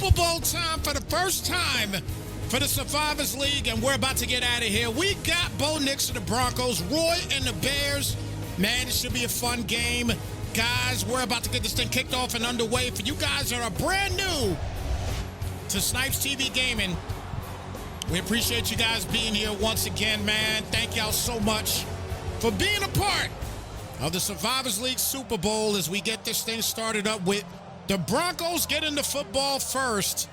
Super Bowl time for the first time for the Survivors League, and we're about to get out of here. We got Bo Nix and the Broncos, Roy and the Bears. Man, it should be a fun game. Guys, we're about to get this thing kicked off and underway. For you guys that are brand new to Snypz TV Gaming, we appreciate you guys being here once again, man. Thank y'all so much for being a part of the Survivors League Super Bowl as we get this thing started up with the Broncos getting the football first.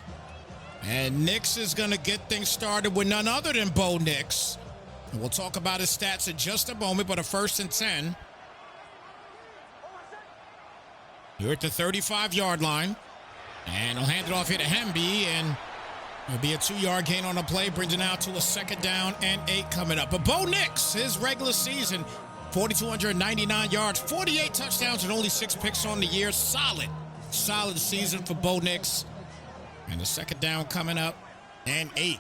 And Nix is going to get things started with none other than Bo Nix. And we'll talk about his stats in just a moment, but a 1st and 10. You're at the 35-yard line. And he'll hand it off here to Hemby, and it'll be a 2-yard gain on the play, brings it out to a 2nd down and 8 coming up. But Bo Nix, his regular season, 4,299 yards, 48 touchdowns, and only 6 picks on the year. Solid season for Bo Nix. And the 2nd down coming up and 8.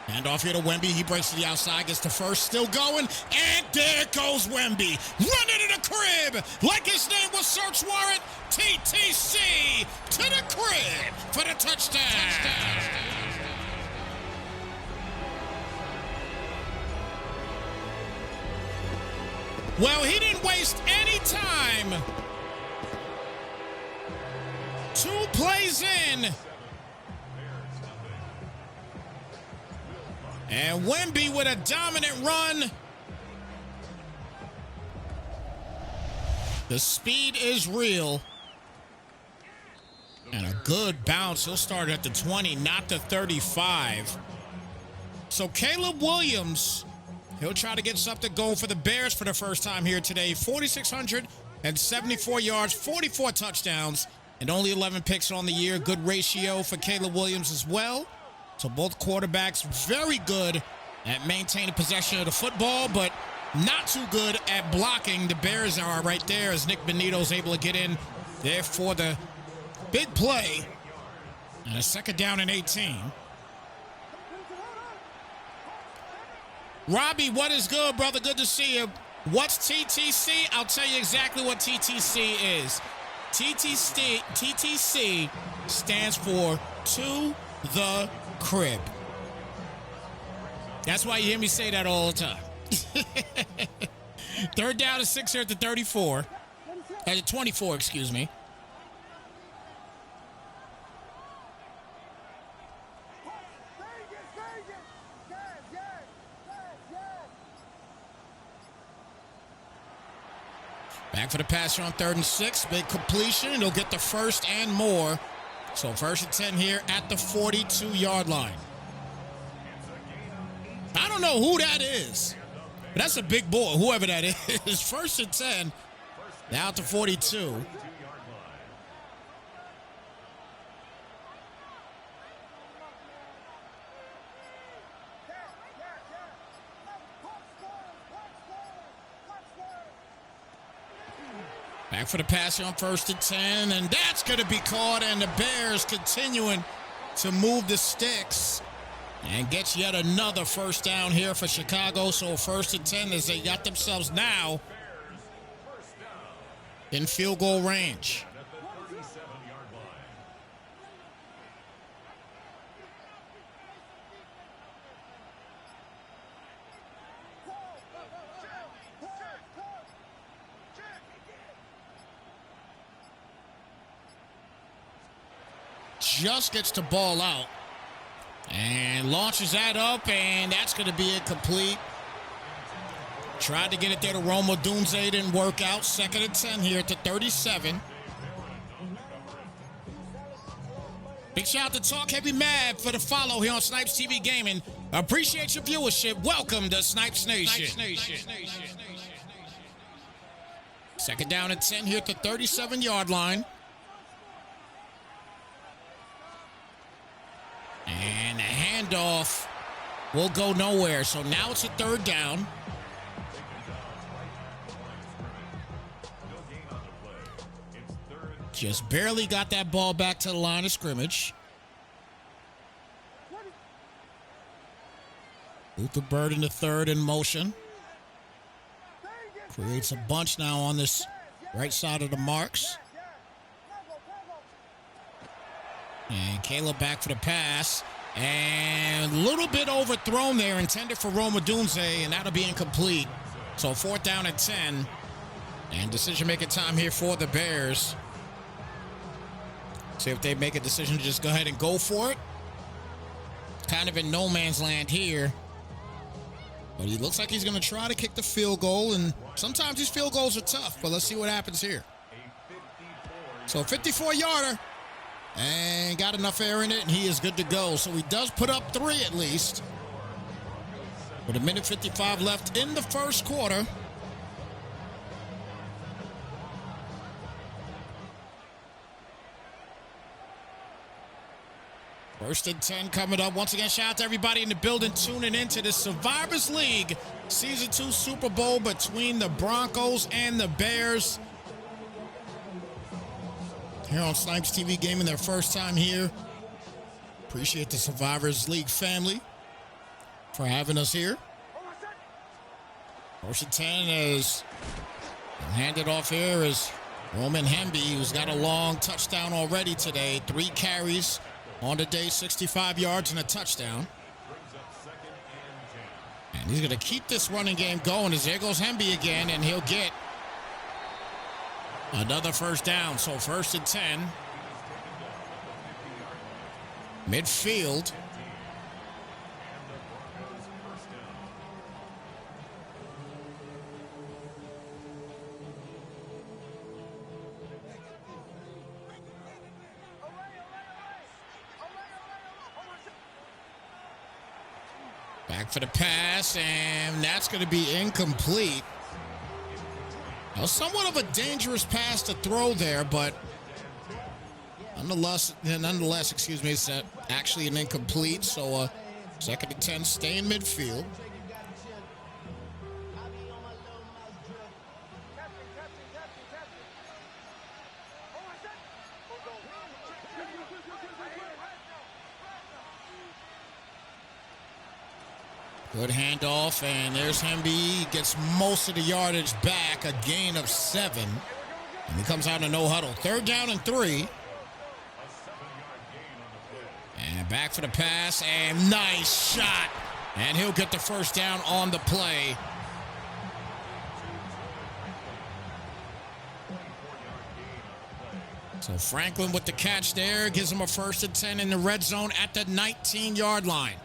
Hand off here to Wemby. He breaks to the outside, gets the first, still going. And there goes Wemby. Running to the crib like his name was search warrant. TTC to the crib for the touchdown. Well, he didn't waste any time. 2 plays in. And Wemby with a dominant run. The speed is real. And a good bounce. He'll start at the 20, not the 35. So Caleb Williams, he'll try to get something going for the Bears for the first time here today. 4,674 yards, 44 touchdowns, and only 11 picks on the year. Good ratio for Caleb Williams as well. So both quarterbacks very good at maintaining possession of the football, but not too good at blocking. The Bears are right there as Nick Benito's able to get in there for the big play. And a 2nd down and 18. Robbie, what is good, brother? Good to see you. What's TTC? I'll tell you exactly what TTC is. TTC stands for To The Crib. That's why you hear me say that all the time. 3rd down and 6 here at the 34. At the 24, excuse me. Back for the pass on 3rd and 6. Big completion. He'll get the first and more. So 1st and 10 here at the 42-yard line. I don't know who that is, but that's a big boy, whoever that is. 1st and 10, now to 42. Back for the pass on 1st and 10, and that's going to be caught, and the Bears continuing to move the sticks and gets yet another 1st down here for Chicago. So 1st and 10 as they got themselves now in field goal range. Just gets the ball out and launches that up, and that's going to be incomplete. Tried to get it there to Roma Dunze, didn't work out. 2nd and 10 here at the 37. Big shout out to Talk Heavy Mad for the follow here on Snypz TV Gaming. Appreciate your viewership. Welcome to Snypz Nation. 2nd down and 10 here at the 37-yard line. And the handoff will go nowhere. So now it's a 3rd down. Just barely got that ball back to the line of scrimmage. Luther Bird in the 3rd in motion. Creates a bunch now on this right side of the marks. And Caleb back for the pass. And a little bit overthrown there, intended for Rome Odunze, and that'll be incomplete. So 4th down and 10. And decision-making time here for the Bears. See if they make a decision to just go ahead and go for it. Kind of in no man's land here. But he looks like he's going to try to kick the field goal, and sometimes these field goals are tough, but let's see what happens here. So 54-yarder, and got enough air in it, and he is good to go. So he does put up 3 at least. With 1:55 left in the first quarter. First and 10 coming up. Once again, shout out to everybody in the building tuning into the Survivors League Season 2 Super Bowl between the Broncos and the Bears. Here on Snypz TV, gaming their first time here. Appreciate the Survivors League family for having us here. First and 10 is handed off here is Roman Hemby, who's got a long touchdown already today. 3 carries on the day, 65 yards and a touchdown. And he's going to keep this running game going as there goes Hemby again, and he'll get another first down. So 1st and 10. Midfield. Back for the pass, and that's going to be incomplete. Now, somewhat of a dangerous pass to throw there, but nonetheless, it's actually an incomplete. So 2nd and 10, stay in midfield. Good handoff, and there's Hemby. Gets most of the yardage back, a gain of 7. And he comes out in no huddle. 3rd down and 3. And back for the pass, and nice shot. And he'll get the first down on the play. So Franklin with the catch there, gives him a 1st and 10 in the red zone at the 19-yard line.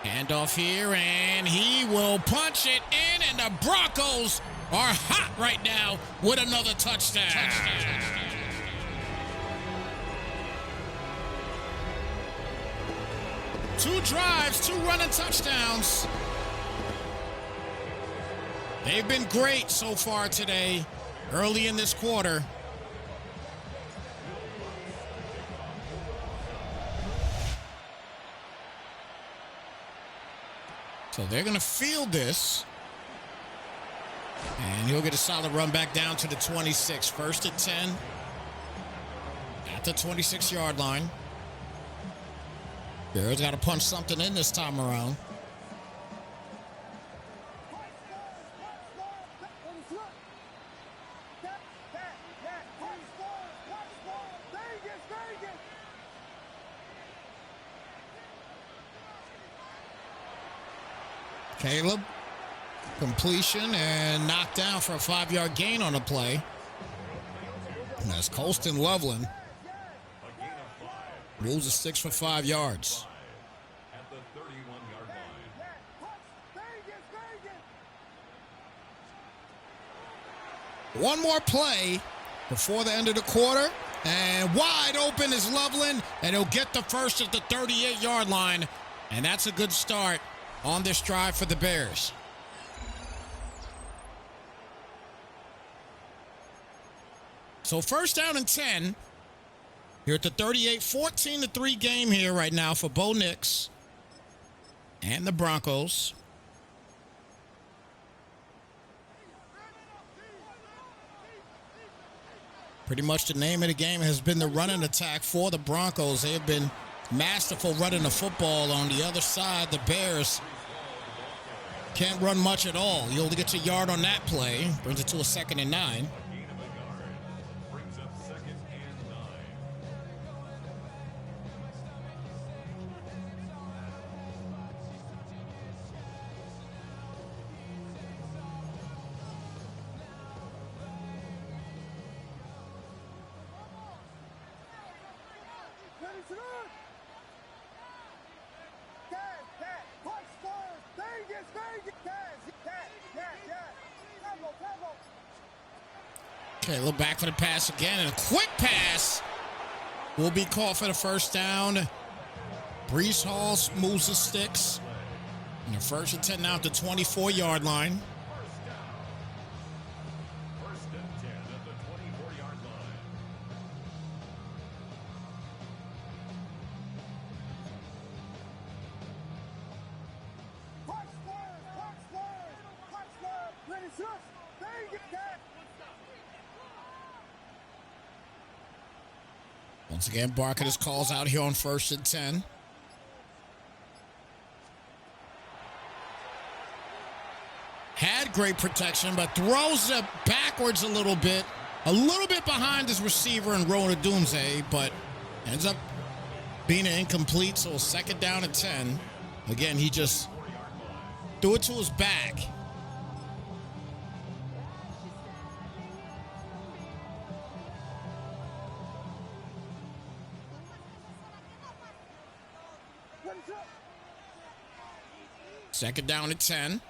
Handoff here, and he will punch it in, and the Broncos are hot right now with another touchdown. 2 drives, 2 running touchdowns. They've been great so far today, early in this quarter. So they're going to field this. And he'll get a solid run back down to the 26. 1st and 10 at the 26-yard line. Bears got to punch something in this time around. Caleb, completion and knocked down for a 5-yard gain on the play. And that's Colston Loveland. Moves the sticks for 5 yards. One more play before the end of the quarter. And wide open is Loveland, and he'll get the first at the 38-yard line. And that's a good start on this drive for the Bears. So 1st down and 10. Here at the 38, 14-3 game here right now for Bo Nix and the Broncos. Pretty much the name of the game has been the running attack for the Broncos. They have been masterful running the football. On the other side, the Bears can't run much at all. You only get a yard on that play. Brings it to a 2nd and 9. Okay, look back for the pass again, and a quick pass will be called for the first down. Breece Hall moves the sticks. And the 1st and 10 now at the 24-yard line. First and 10 at the 24-yard line. Once again, Barker just calls out here on 1st and 10. Had great protection, but throws it backwards a little bit behind his receiver and Rona Dunze, but ends up being an incomplete, so 2nd down and 10. Again, he just threw it to his back. Second down and 10.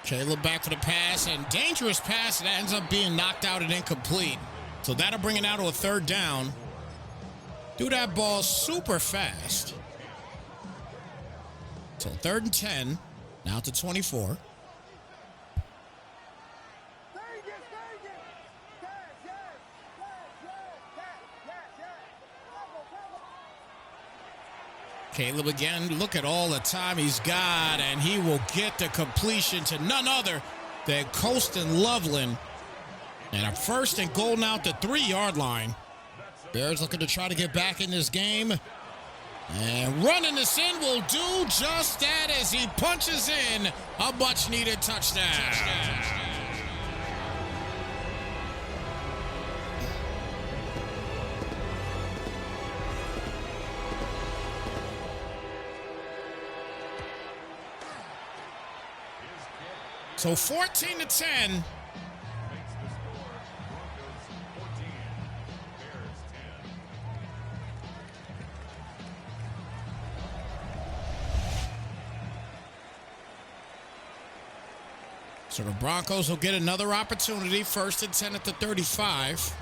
Caleb back for the pass, and dangerous pass that ends up being knocked out and incomplete. So that'll bring it out to a 3rd down. Threw that ball super fast. So 3rd and 10, now to 24. Caleb again, look at all the time he's got, and he will get the completion to none other than Colston Loveland. And a 1st and goal now at the 3-yard line. Bears looking to try to get back in this game. And running this in will do just that as he punches in a much-needed touchdown. So 14 to 10. So the Broncos will get another opportunity. 1st and 10 at the 35.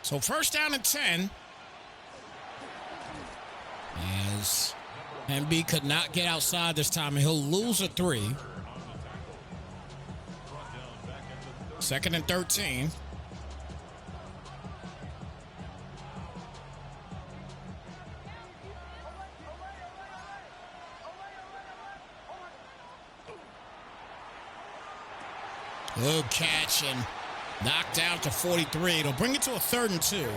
So 1st down and 10. As MB could not get outside this time, and he'll lose a 3. 2nd and 13. Good catch and knocked out to 43. It'll bring it to a 3rd and 2.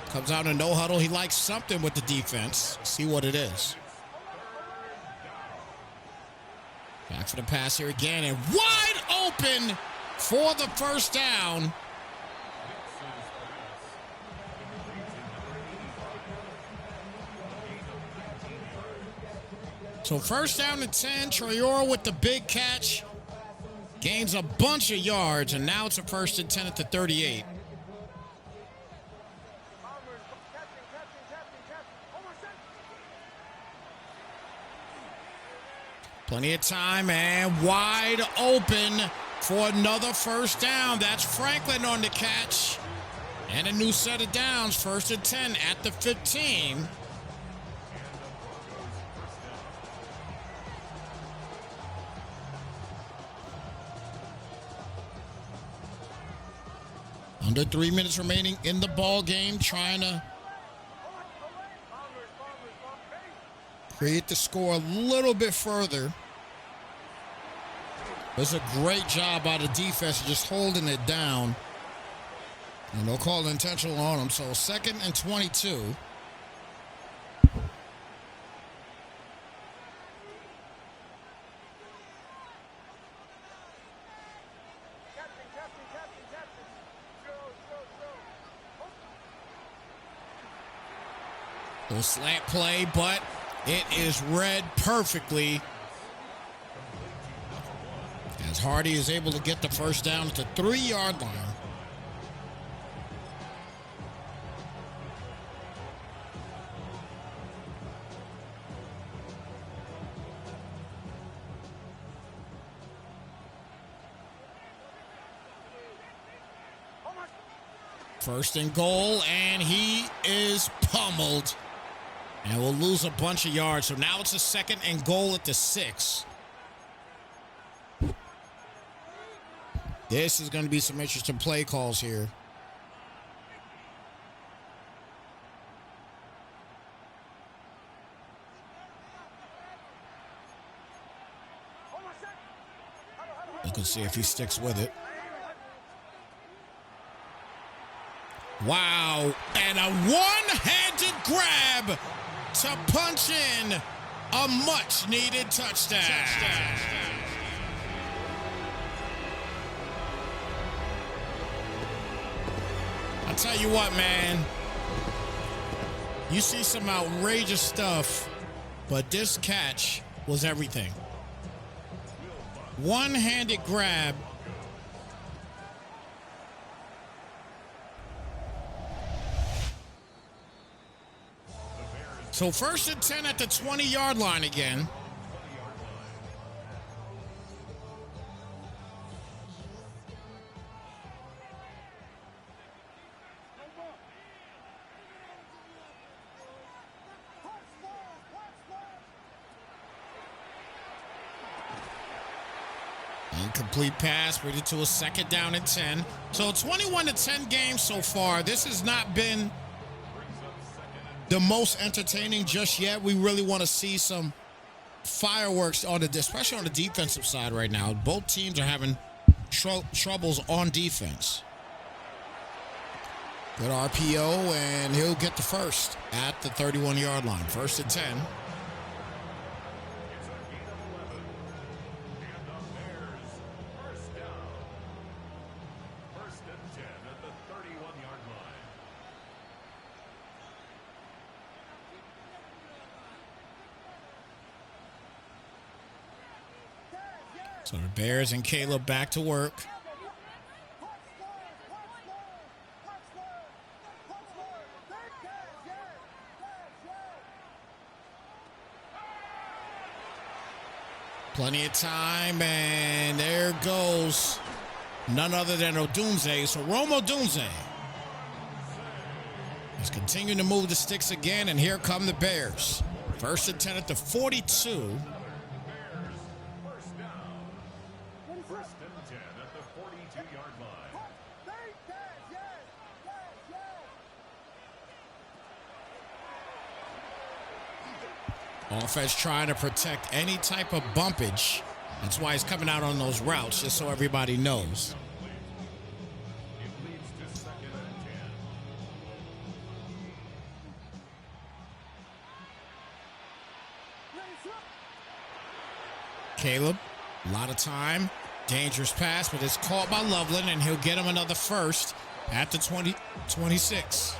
Comes out in no huddle. He likes something with the defense. See what it is. Back for the pass here again, and wide open for the 1st down. So 1st down and 10. Traore with the big catch. Gains a bunch of yards, and now it's a 1st and 10 at the 38. Plenty of time, and wide open for another 1st down. That's Franklin on the catch. And a new set of downs, 1st and 10 at the 15. Under 3 minutes remaining in the ball game, trying to create the score a little bit further. It's a great job by the defense just holding it down. And they'll call intentional on them. So 2nd and 22. Little slant play, but it is read perfectly. As Hardy is able to get the first down at the 3-yard line. First and goal, and he is pummeled. And we'll lose a bunch of yards. So now it's a second and goal at the 6. This is going to be some interesting play calls here. You can see if he sticks with it. Wow. And a one-handed grab to punch in a much-needed touchdown. I'll tell you what, man. You see some outrageous stuff, but this catch was everything. One-handed grab. So first and 10 at the 20-yard line again. Incomplete pass, bring it to a second down and 10. So 21-10 game so far. This has not been the most entertaining just yet. We really want to see some fireworks on especially on the defensive side right now. Both teams are having troubles on defense. Good RPO, and he'll get the first at the 31-yard line. First and 10. So the Bears and Caleb back to work. Plenty of time, and there goes none other than Odunze. So Rome Odunze is continuing to move the sticks again, and here come the Bears. First and 10 at the 42. Offense trying to protect any type of bumpage. That's why he's coming out on those routes, just so everybody knows. Caleb, a lot of time. Dangerous pass, but it's caught by Loveland, and he'll get him another first at the 26.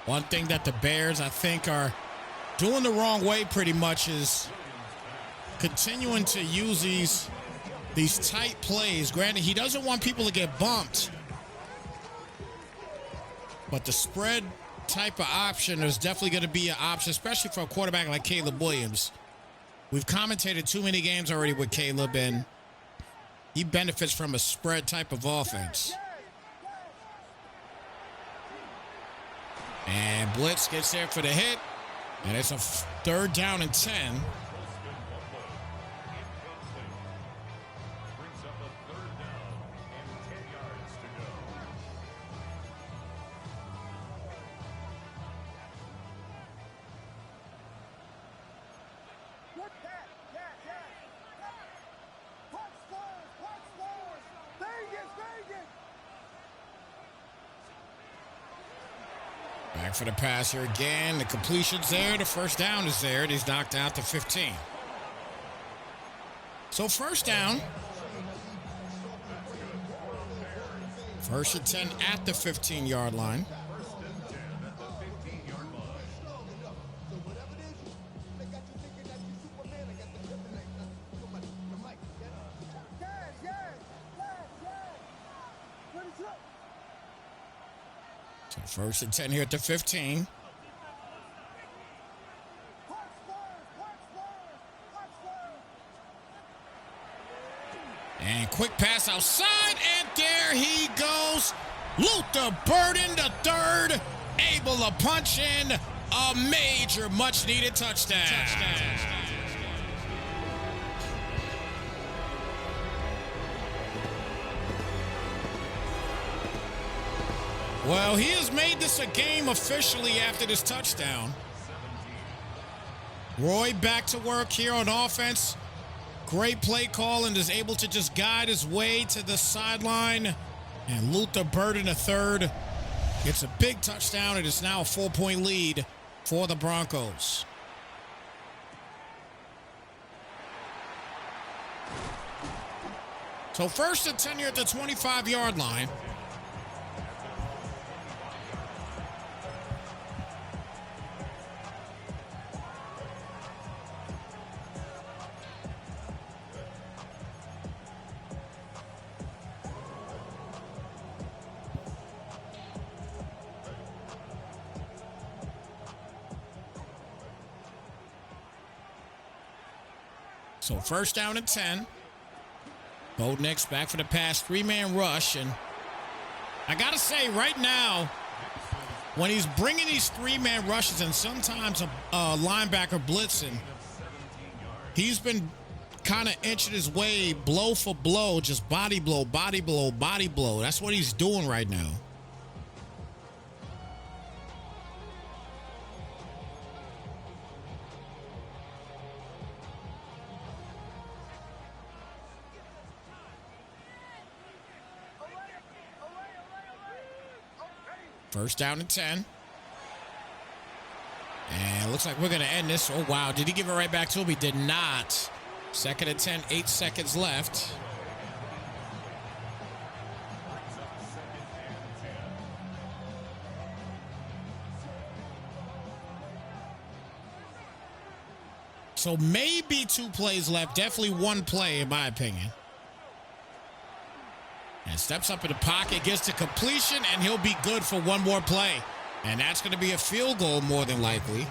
One thing that the Bears, I think, are doing the wrong way pretty much is continuing to use these tight plays. Granted, he doesn't want people to get bumped, but the spread type of option is definitely going to be an option, especially for a quarterback like Caleb Williams. We've commentated too many games already with Caleb, and he benefits from a spread type of offense. And blitz gets there for the hit, and it's a third down and 10. Back for the pass here again. The completion's there. The first down is there. And he's knocked out to 15. So first down. First and 10 at the 15-yard line. So first and 10 here at the 15. And quick pass outside, and there he goes. Luther Burden the third, able to punch in a major, much-needed touchdown. Well, he has made this a game officially after this touchdown. Roy back to work here on offense. Great play call and is able to just guide his way to the sideline. And Luther Burden III gets a big touchdown. It is now a 4-point lead for the Broncos. So first and 10 here at the 25-yard line. So first down and 10. Bo Nix back for the pass, 3-man rush. And I got to say right now, when he's bringing these 3-man rushes and sometimes a linebacker blitzing, he's been kind of inching his way blow for blow, just body blow, body blow, body blow. That's what he's doing right now. First down and 10. And it looks like we're going to end this. Oh, wow. Did he give it right back to him? He did not. Second and 10, 8 seconds left. So maybe 2 plays left. Definitely 1 play, in my opinion. And steps up in the pocket, gets the completion, and he'll be good for 1 more play. And that's going to be a field goal more than likely.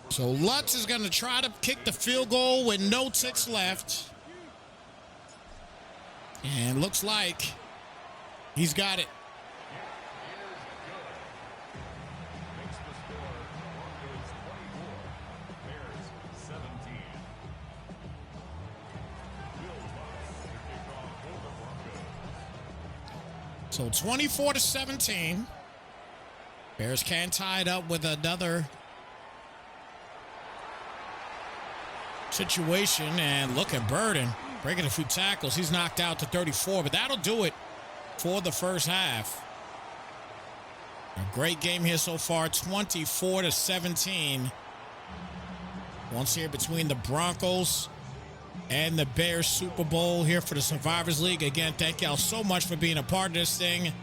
So Lutz is going to try to kick the field goal with no ticks left. And looks like he's got it. So 24-17. Bears can't tie it up with another situation. And look at Burden. Breaking a few tackles. He's knocked out to 34, but that'll do it for the first half. A great game here so far, 24-17. Once here between the Broncos and the Bears. Super Bowl here for the Survivors League. Again, thank y'all so much for being a part of this thing.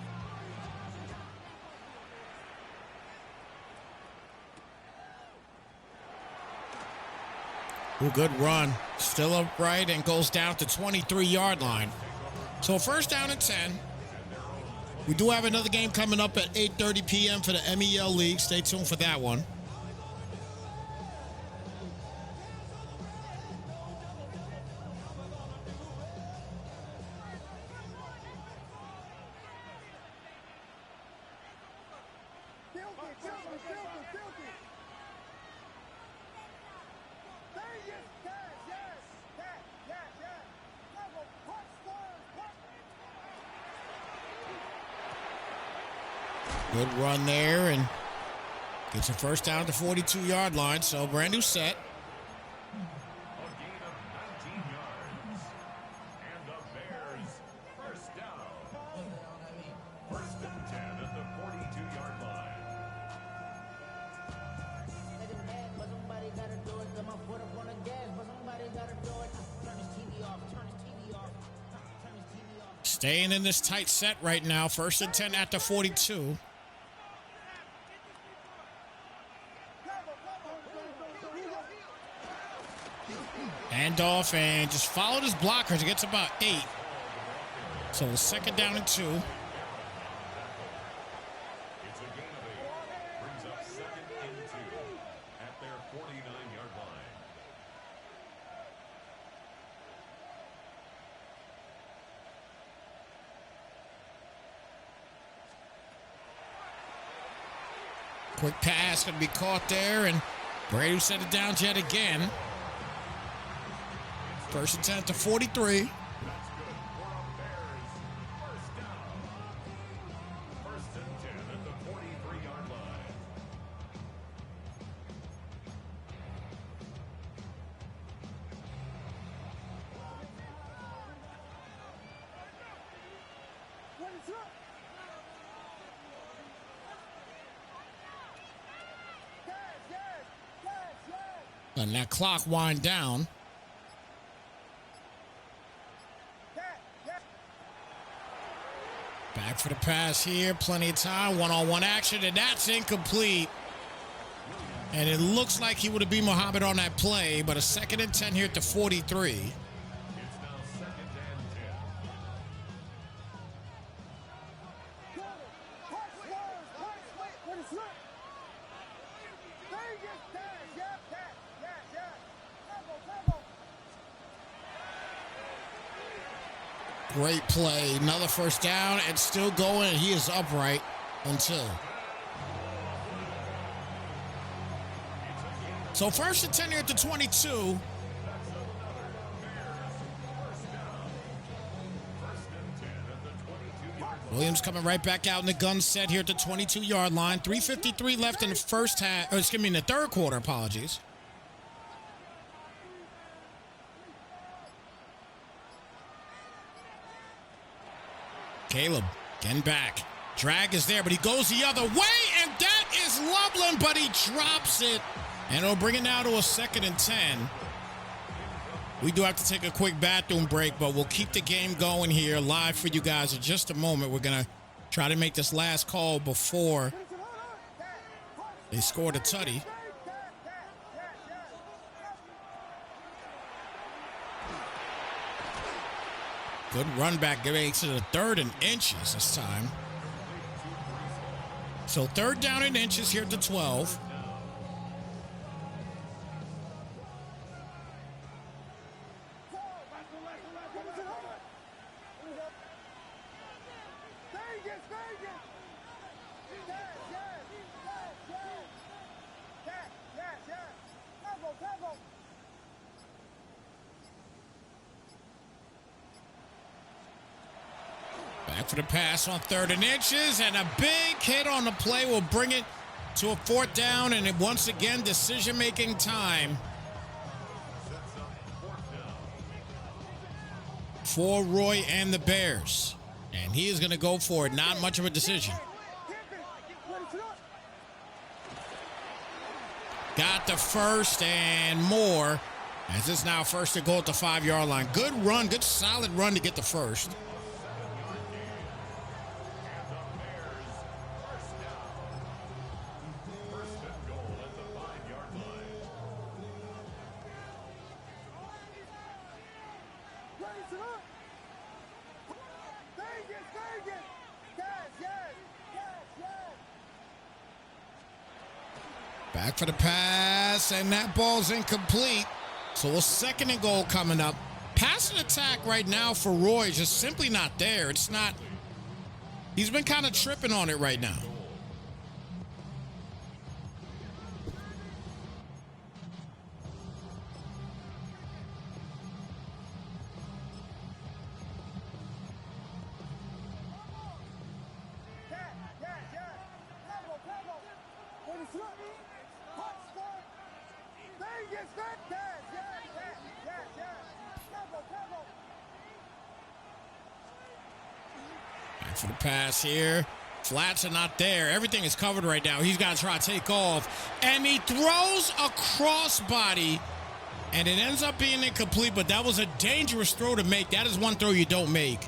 Ooh, good run. Still upright and goes down to 23-yard line. So first down and 10. We do have another game coming up at 8:30 p.m. for the MEL League. Stay tuned for that one. Good run there and gets a first down at the 42-yard line. So brand new set. A gain of 19 yards. And the Bears first down. First and 10 at the 42-yard line. But somebody gotta do it. Got my foot up on the gas, but somebody gotta do it. Turn his TV off. Turn his TV off. Turn his TV off. Staying in this tight set right now. First and 10 at the 42. Handoff and just followed his blockers. He gets about 8. So second down and 2. It's a gain of 8. Brings up second and 2 at their 49-yard line. Quick pass going to be caught there, and Brady set it down yet again. First and 10 at the 43. That's good for a Bears first down. First and 10 at the 43-yard line. And that clock wind down. Back for the pass here. Plenty of time. One-on-one action, and that's incomplete. And it looks like he would have beat Muhammad on that play, but a second and 10 here at the 43. It's now second and 10. Great play. Another first down and still going. And he is upright until. So first and 10 here at the 22. Williams coming right back out in the gun set here at the 22-yard line. 3:53 left in the first half. Or excuse me, in the third quarter. Apologies. Caleb getting back. Drag is there, but he goes the other way, and that is Loveland, but he drops it. And it'll bring it now to a second and 10. We do have to take a quick bathroom break, but we'll keep the game going here live for you guys in just a moment. We're going to try to make this last call before they scored a tutty. Good run back, getting to the third and inches this time. So third down and inches here at the 12. Back for the pass on third and inches, and a big hit on the play will bring it to a fourth down, and once again, decision-making time for Roy and the Bears. And he is going to go for it. Not much of a decision. Got the first and more, as it's now first to goal at the 5-yard line. Good run, good solid run to get the first. Back for the pass, and that ball's incomplete. So a second and goal coming up. Passing attack right now for Roy is just simply not there. It's not. He's been kind of tripping on it right now. Back for the pass here. Flats are not there. Everything is covered right now. He's got to try to take off. And he throws a crossbody. And it ends up being incomplete, but that was a dangerous throw to make. That is one throw you don't make.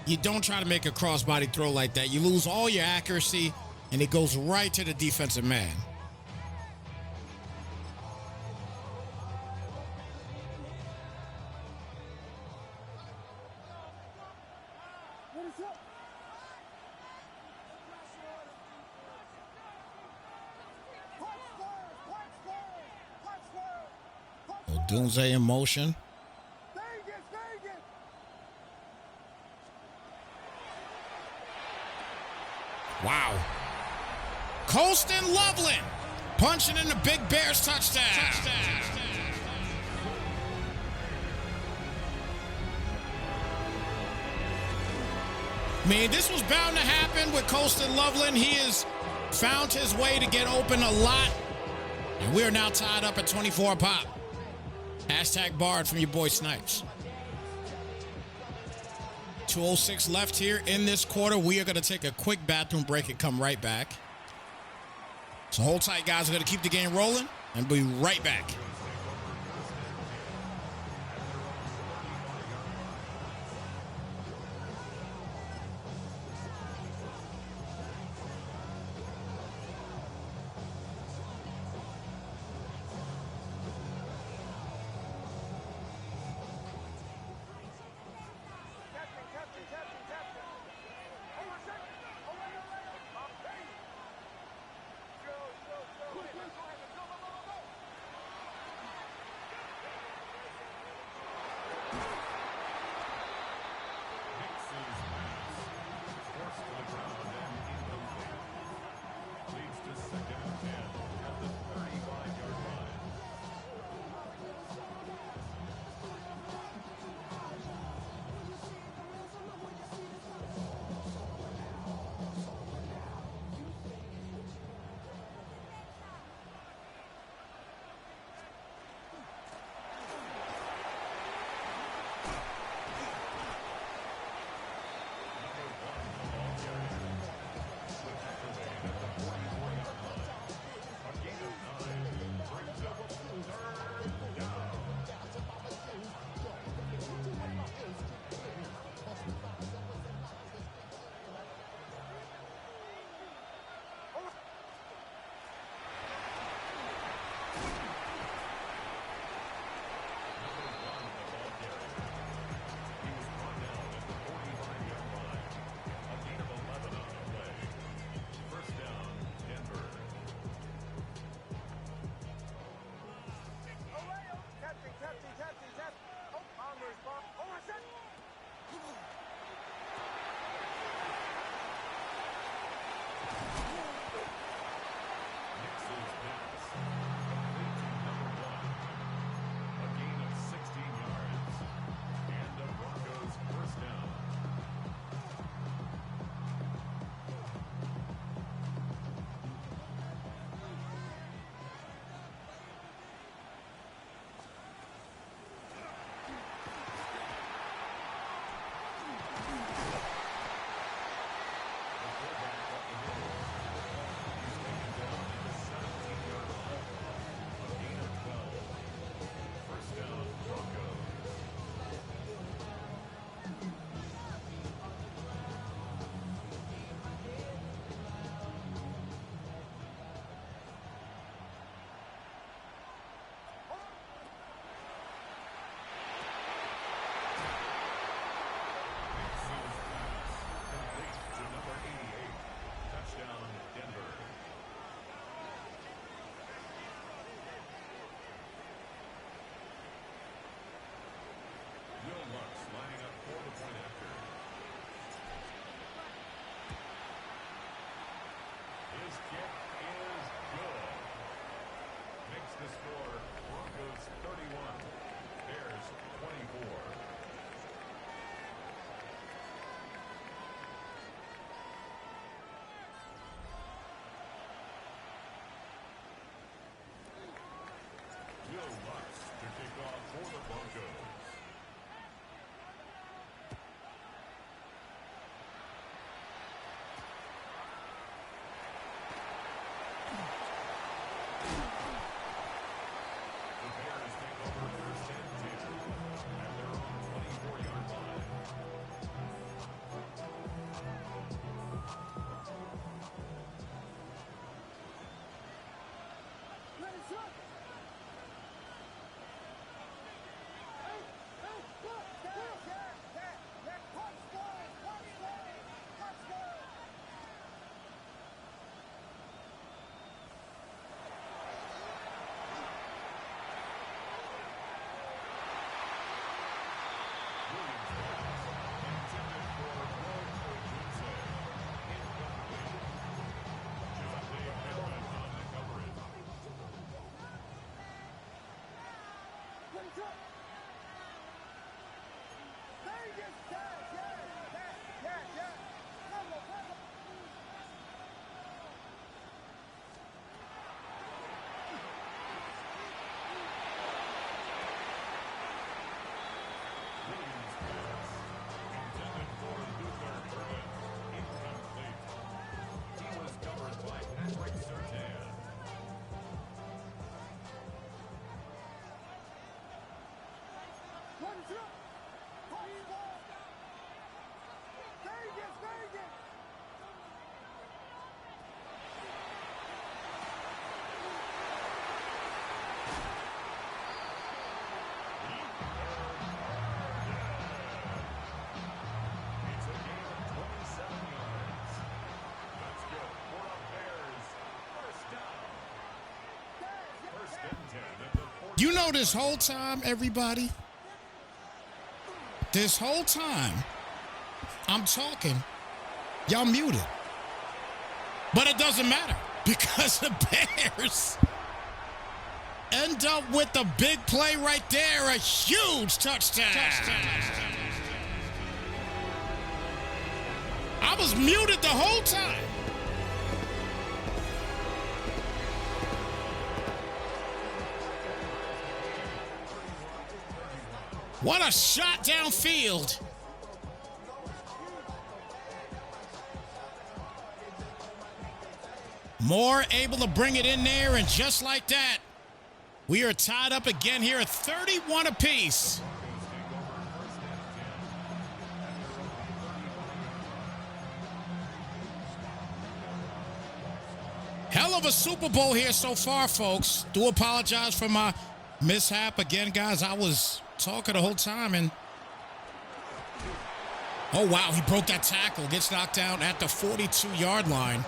You don't try to make a crossbody throw like that. You lose all your accuracy, and it goes right to the defensive man. Dunze in motion. Wow. Colston Loveland punching in the Big Bears touchdown. I mean, this was bound to happen with Colston Loveland. He has found his way to get open a lot. And we are now tied up at 24 pop. Hashtag barred from your boy Snypz. 2:06 left here in this quarter. We are going to take a quick bathroom break and come right back. So hold tight, guys. We're going to keep the game rolling and be right back. You know, this whole time, everybody, this whole time I'm talking, y'all muted. But it doesn't matter because the Bears end up with the big play right there, a huge touchdown. I was muted the whole time. What a shot downfield. Moore able to bring it in there, and just like that, we are tied up again here at 31 apiece. Hell of a Super Bowl here so far, folks. Do apologize for my mishap. Again, guys, I was talking the whole time, and oh, wow, he broke that tackle. Gets knocked down at the 42-yard line.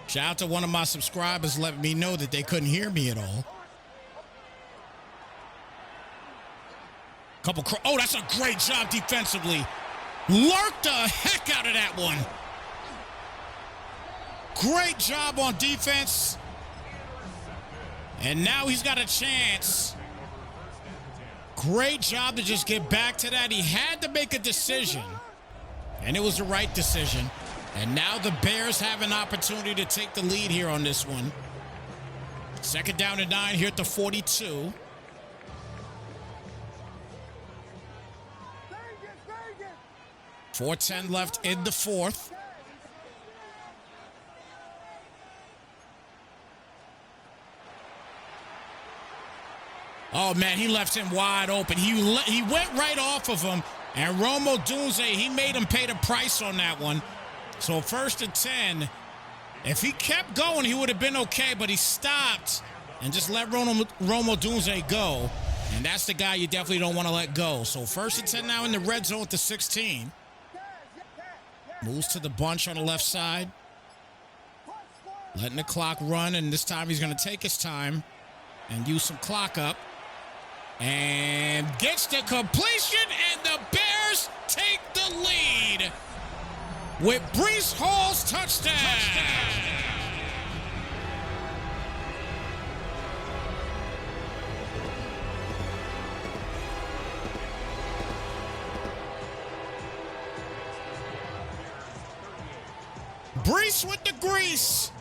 Shout out to one of my subscribers letting me know that they couldn't hear me at all. Oh, that's a great job defensively. Lurked the heck out of that one. Great job on defense. And now he's got a chance. Great job to just get back to that. He had to make a decision, and it was the right decision. And now the Bears have an opportunity to take the lead here on this one. 2nd down and 9 here at the 42. .410 left in the 4th. Oh, man, he left him wide open. He went right off of him, and Rome Odunze, he made him pay the price on that one. So 1st and 10. If he kept going, he would have been okay, but he stopped and just let Rome Odunze go. And that's the guy you definitely don't want to let go. So 1st and 10 now in the red zone at the 16. Moves to the bunch on the left side. Letting the clock run, and this time he's going to take his time and use some clock up. And gets the completion, and the Bears take the lead with Breece Hall's touchdown. Breece with the grease.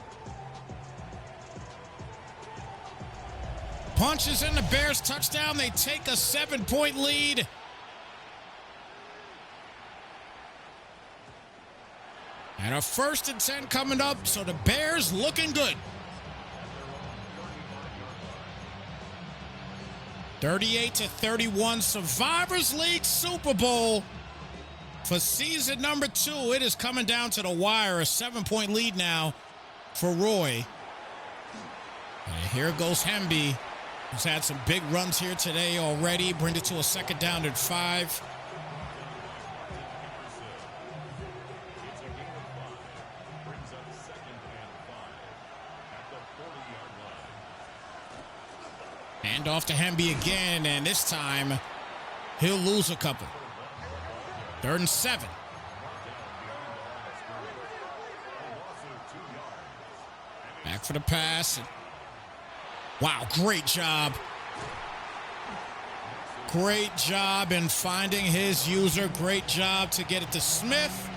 Punches in the Bears touchdown. They take a 7-point lead. And a 1st and 10 coming up, so the Bears looking good. 38-31, Survivors League Super Bowl for season number 2. It is coming down to the wire. A 7-point lead now for Roy. And here goes Hemby, who's had some big runs here today already. Bring it to a 2nd down and 5. Hand off to Hemby again, and this time he'll lose a couple. 3rd and 7. Back for the pass. Wow, great job. Great job in finding his user. Great job to get it to Smith.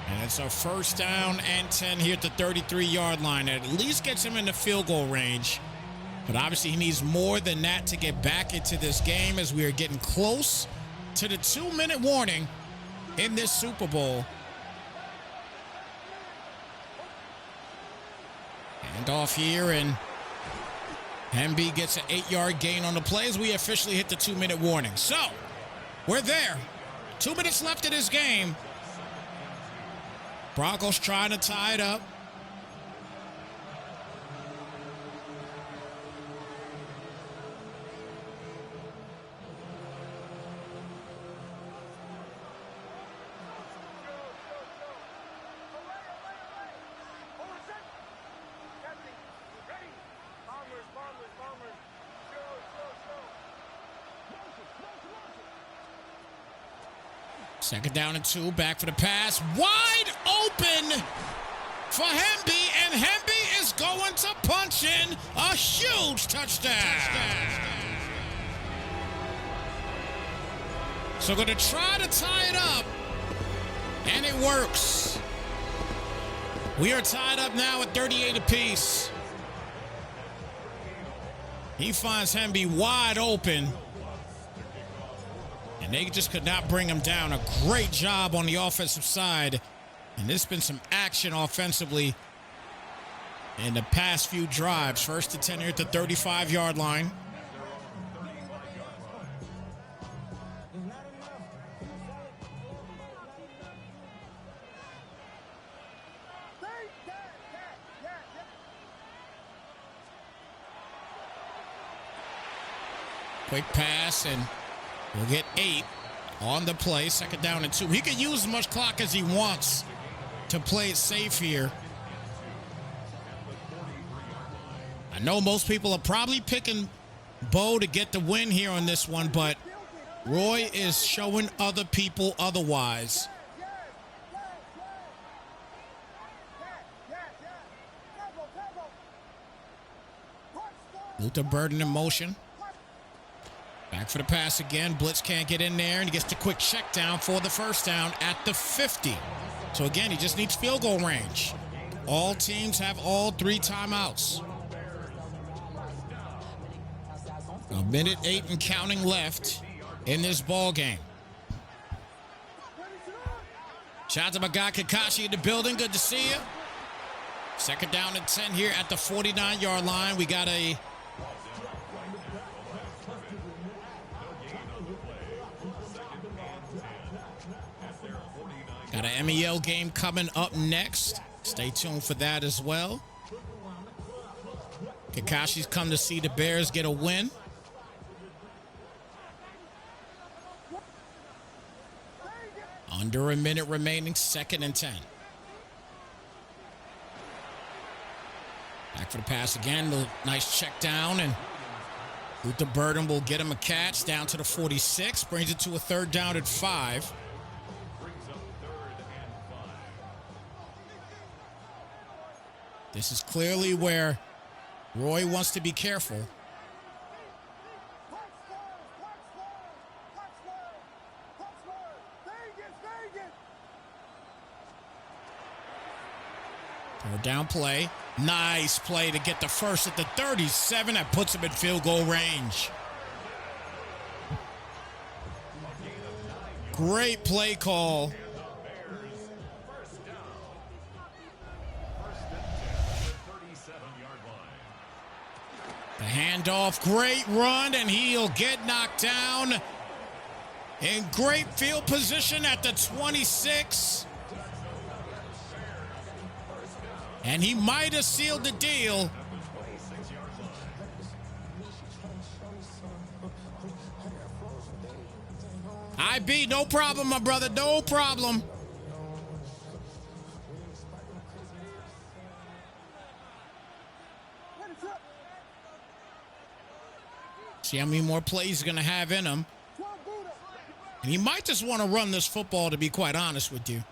And it's a 1st down and 10 here at the 33-yard line. It at least gets him in the field goal range. But obviously he needs more than that to get back into this game, as we are getting close to the 2-minute warning in this Super Bowl. And off here, and Hemby gets an 8-yard gain on the play as we officially hit the 2-minute warning. So we're there. 2 minutes left in this game. Broncos trying to tie it up. Second down and 2, back for the pass. Wide open for Hemby, and Hemby is going to punch in a huge touchdown. So going to try to tie it up, and it works. We are tied up now at 38 apiece. He finds Hemby wide open, and they just could not bring him down. A great job on the offensive side, and there's been some action offensively in the past few drives. First and 10 here at the 35-yard line. Quick pass, and we'll get 8 on the play. Second down and 2. He can use as much clock as he wants to play it safe here. I know most people are probably picking Bo to get the win here on this one, but Roy is showing other people otherwise. Luther Burden in motion. Back for the pass again. Blitz can't get in there, and he gets the quick check down for the first down at the 50. So again, he just needs field goal range. All teams have all 3 timeouts. A minute 8 and counting left in this ball game. Shout out to my guy Kakashi in the building. Good to see you. Second down and 10 here at the 49-yard line. We got a MEL game coming up next. Stay tuned for that as well. Kakashi's come to see the Bears get a win. Under a minute remaining, second and 10. Back for the pass again. Nice check down, and Luther Burden will get him a catch down to the 46. Brings it to a third down at 5. This is clearly where Roy wants to be careful. Third down play. Nice play to get the first at the 37. That puts him in field goal range. Great play call. The handoff, great run, and he'll get knocked down in great field position at the 26. And he might have sealed the deal. IB, no problem, my brother, no problem. See how many more plays he's going to have in him. And he might just want to run this football, to be quite honest with you.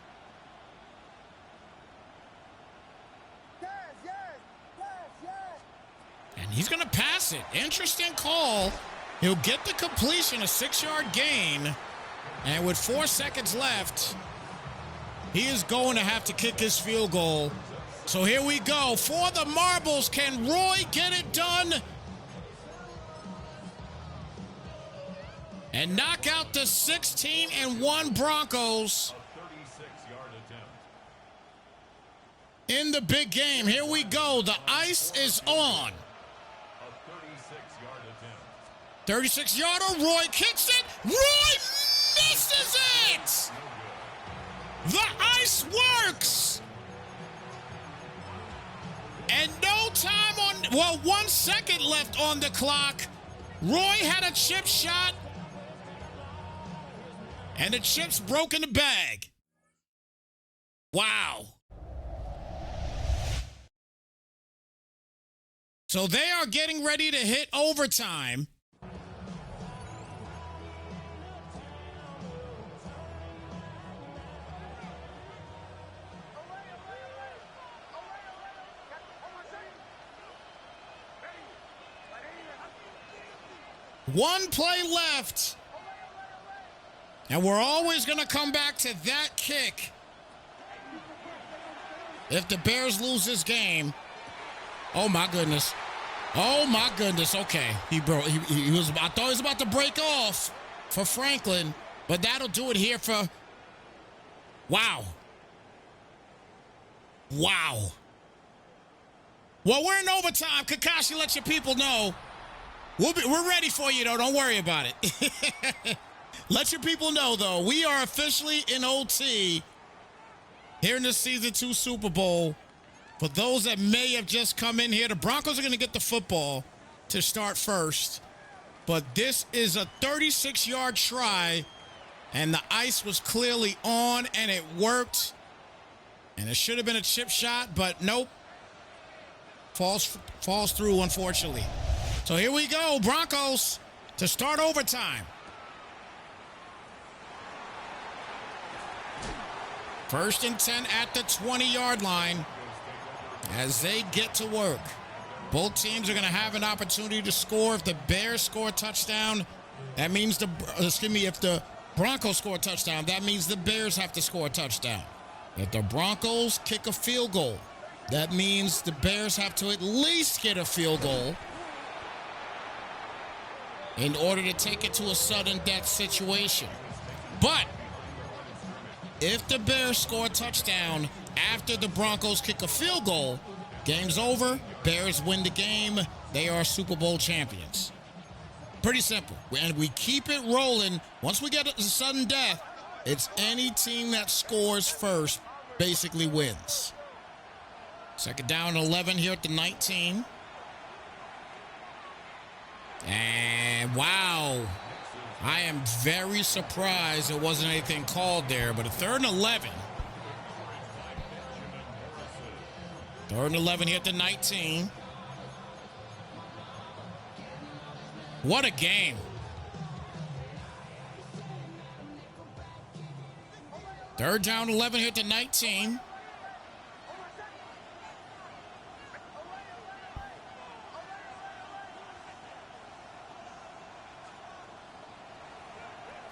And he's going to pass it. Interesting call. He'll get the completion, a 6-yard gain. And with 4 seconds left, he is going to have to kick his field goal. So here we go. For the marbles, can Roy get it done and knock out the 16-1 Broncos in the big game? Here we go. The ice is on. 36-yarder. Roy kicks it. Roy misses it. The ice works. And no time on, well, 1 second left on the clock. Roy had a chip shot, and the chips broke in the bag. Wow. So they are getting ready to hit overtime. 1 play left. And we're always going to come back to that kick. If the Bears lose this game, oh my goodness. Oh my goodness. Okay. He broke. He was. I thought he was about to break off for Franklin, but that'll do it here for. Wow. Wow. Well, we're in overtime. Kakashi, let your people know. We're ready for you, though. Don't worry about it. Let your people know, though. We are officially in OT here in the Season 2 Super Bowl. For those that may have just come in here, the Broncos are going to get the football to start first. But this is a 36-yard try, and the ice was clearly on, and it worked. And it should have been a chip shot, but nope. Falls through, unfortunately. So here we go, Broncos, to start overtime. First and 10 at the 20-yard line as they get to work. Both teams are going to have an opportunity to score. If the Bears score a touchdown, that means if the Broncos score a touchdown, that means the Bears have to score a touchdown. If the Broncos kick a field goal, that means the Bears have to at least get a field goal in order to take it to a sudden death situation. But if the Bears score a touchdown after the Broncos kick a field goal, game's over. Bears win the game. They are Super Bowl champions. Pretty simple. And we keep it rolling. Once we get a sudden death, it's any team that scores first basically wins. Second down, 11 here at the 19. And wow, I am very surprised there wasn't anything called there, but a 3rd and 11. 3rd and 11 here at the 19. What a game. Third down, 11 here at the 19.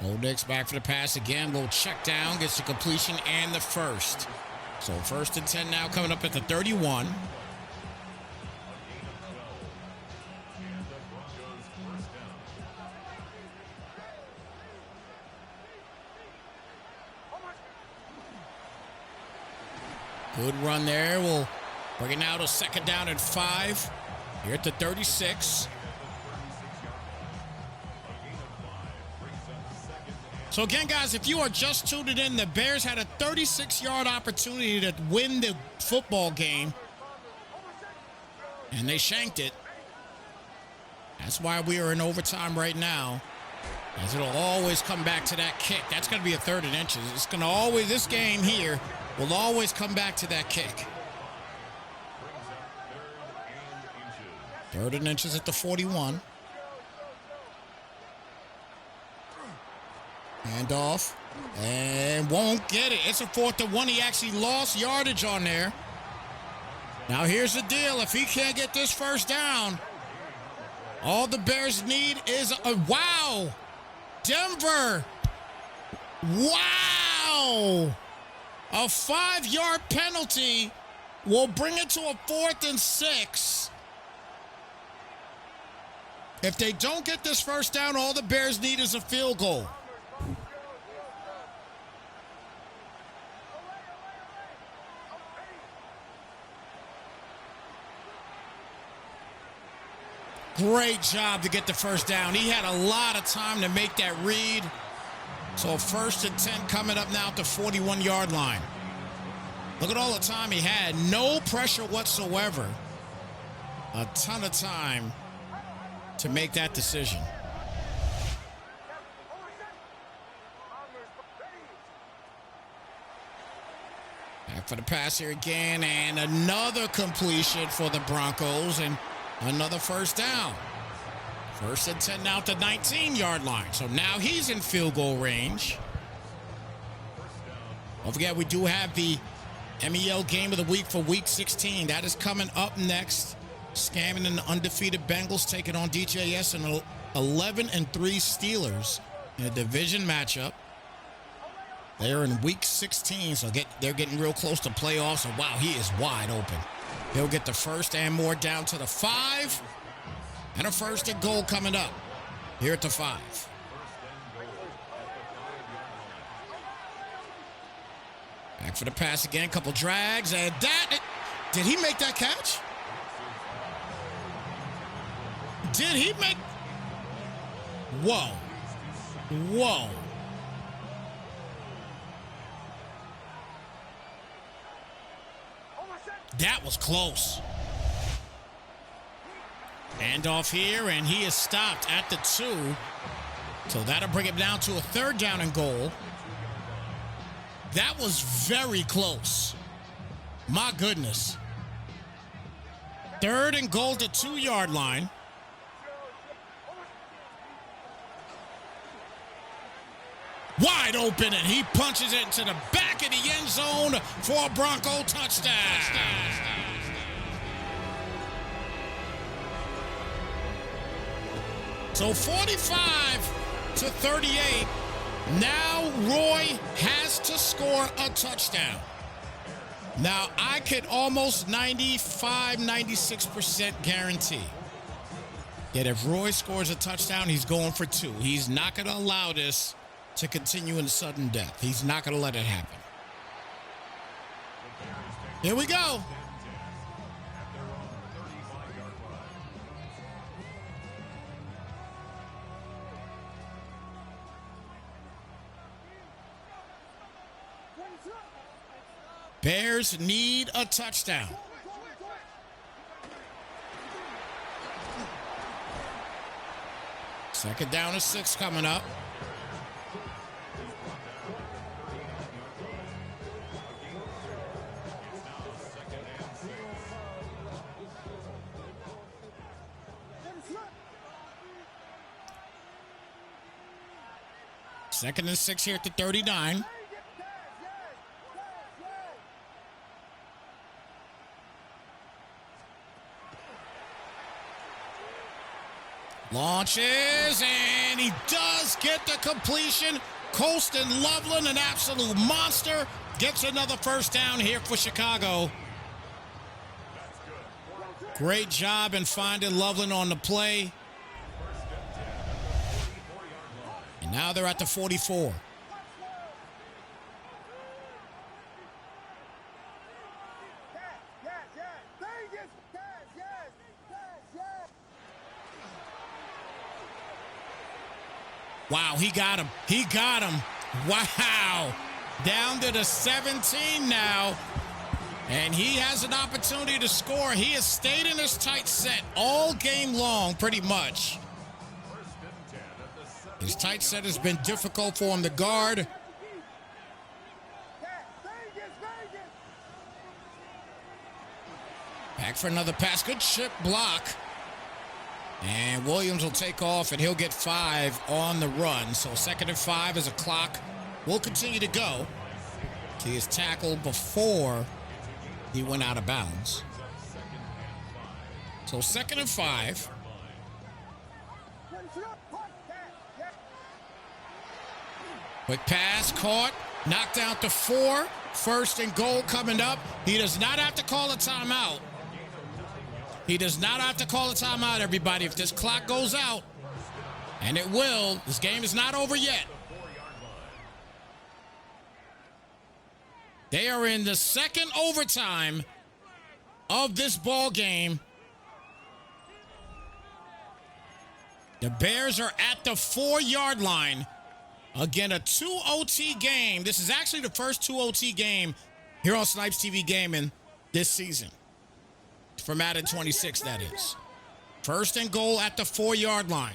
Oldnick's back for the pass again. Little check down, gets the completion and the first. So 1st and 10 now coming up at the 31. Good run there. We'll bring it now to 2nd down and 5. Here at the 36. So again, guys, if you are just tuning in, the Bears had a 36-yard opportunity to win the football game, and they shanked it. That's why we are in overtime right now, as it'll always come back to that kick. That's going to be a 3rd and inches. It's going to always, this game here will always come back to that kick. 3rd and inches at the 41. Handoff, and won't get it. It's a 4th and 1. He actually lost yardage on there. Now here's the deal. If he can't get this first down, all the Bears need is a wow. Denver. Wow. A 5-yard penalty will bring it to a 4th and 6. If they don't get this first down, all the Bears need is a field goal. Great job to get the first down. He had a lot of time to make that read. So 1st and 10 coming up now at the 41-yard line. Look at all the time he had. No pressure whatsoever. A ton of time to make that decision. Back for the pass here again, and another completion for the Broncos, and another first down. 1st and 10 now at the 19-yard line. So now he's in field goal range. Don't forget, we do have the MEL Game of the Week for Week 16. That is coming up next. Scamming and the undefeated Bengals taking on DJS and 11-3 Steelers in a division matchup. They're in week 16, so they're getting real close to playoffs. And wow, he is wide open. He'll get the first and more down to the 5. And a first and goal coming up here at the 5. Back for the pass again, couple drags, and did he make that catch? Did he make? Whoa. Whoa. That was close. Handoff here, and he is stopped at the 2. So that'll bring him down to a 3rd down and goal. That was very close. My goodness. 3rd and goal to 2-yard line. Wide open, and he punches it into the back of the end zone for a Bronco touchdown. So 45-38. Now Roy has to score a touchdown. Now I could almost 96% guarantee that if Roy scores a touchdown, he's going for 2. He's not going to allow this to continue in sudden death. He's not going to let it happen. Here we go. Bears need a touchdown. Second down and 6 coming up. Second and 6 here at the 39. Launches, and he does get the completion. Colston Loveland, an absolute monster, gets another first down here for Chicago. Great job in finding Loveland on the play. And now they're at the 44. Wow, he got him. He got him. Wow. Down to the 17 now. And he has an opportunity to score. He has stayed in his tight set all game long, pretty much. His tight set has been difficult for him to guard. Back for another pass. Good chip block. And Williams will take off, and he'll get 5 on the run. So 2nd and 5 as a clock will continue to go. He is tackled before he went out of bounds. So 2nd and 5. Quick pass, caught, knocked out to 4. 1st and goal coming up. He does not have to call a timeout. He does not have to call a timeout, everybody. If this clock goes out, and it will, this game is not over yet. They are in the 2nd overtime of this ball game. The Bears are at the 4-yard line. Again, a 2 OT game. This is actually the first 2 OT game here on Snypz TV Gaming this season. For Madden 26, that is. 1st and goal at the 4-yard line.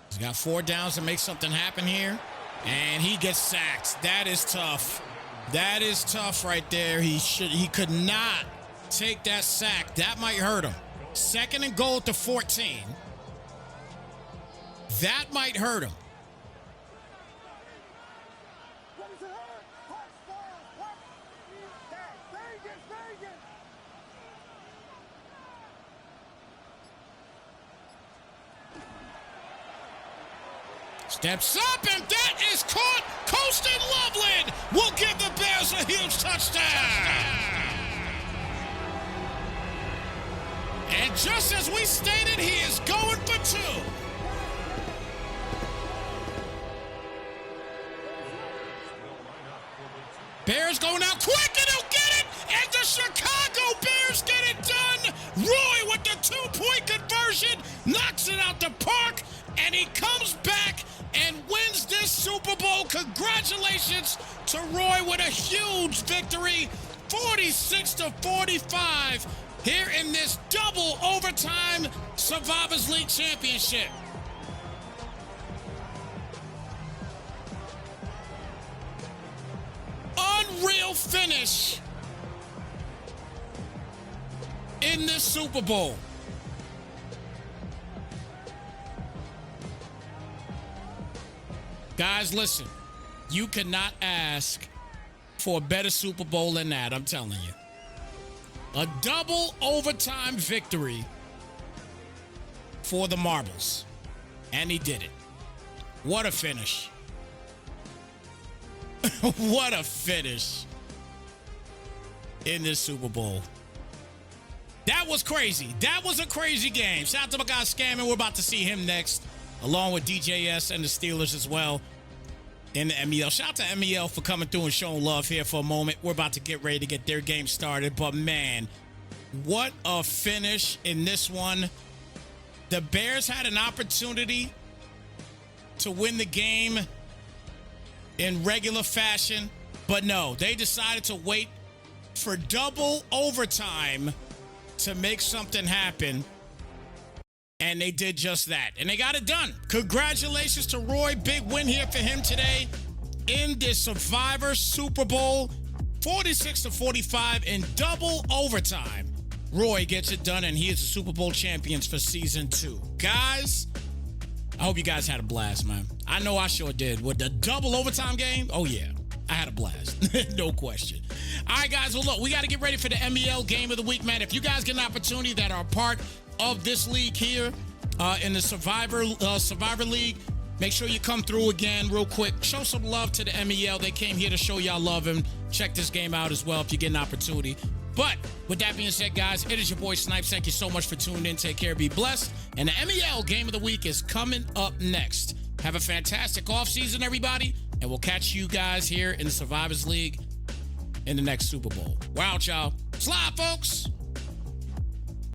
He's got 4 downs to make something happen here. And he gets sacked. That is tough. That is tough right there. He could not take that sack. That might hurt him. 2nd and goal at the 14. That might hurt him. Steps up, and that is caught. Coasting Loveland will give the Bears a huge touchdown. And just as we stated, he is going for two. Bears going out quick, and he'll get it. And the Chicago Bears get it done. Roy with the two-point conversion knocks it out the park, and he comes back and wins this Super Bowl. Congratulations to Roy with a huge victory, 46-45, here in this double overtime Survivors League championship. Unreal finish in this Super Bowl. Guys, listen, you cannot ask for a better Super Bowl than that, I'm telling you. A double overtime victory for the Marbles. And he did it. What a finish. What a finish in this Super Bowl. That was crazy. That was a crazy game. Shout out to my guy Scamming. We're about to see him next, along with DJS and the Steelers as well in the MEL. Shout out to MEL for coming through and showing love here for a moment. We're about to get ready to get their game started. But, man, what a finish in this one. The Bears had an opportunity to win the game in regular fashion, but no, they decided to wait for double overtime to make something happen, and they did just that, and they got it done. Congratulations to Roy. Big win here for him today in this Survivor Super Bowl, 46-45 in double overtime. Roy gets it done, and he is the Super Bowl champions for season 2. Guys, I hope you guys had a blast, man. I know I sure did. With the double overtime game, oh yeah, I had a blast. No question. All right, guys, well, look, we got to get ready for the MEL Game of the Week, man. If you guys get an opportunity that are part of this league here in the Survivor League, make sure you come through again real quick. Show some love to the MEL. They came here to show y'all love, and check this game out as well if you get an opportunity. But with that being said, guys, it is your boy Snypz. Thank you so much for tuning in. Take care. Be blessed. And the MEL Game of the Week is coming up next. Have a fantastic offseason, everybody. And we'll catch you guys here in the Survivors League in the next Super Bowl. We're out, y'all. Slide, folks.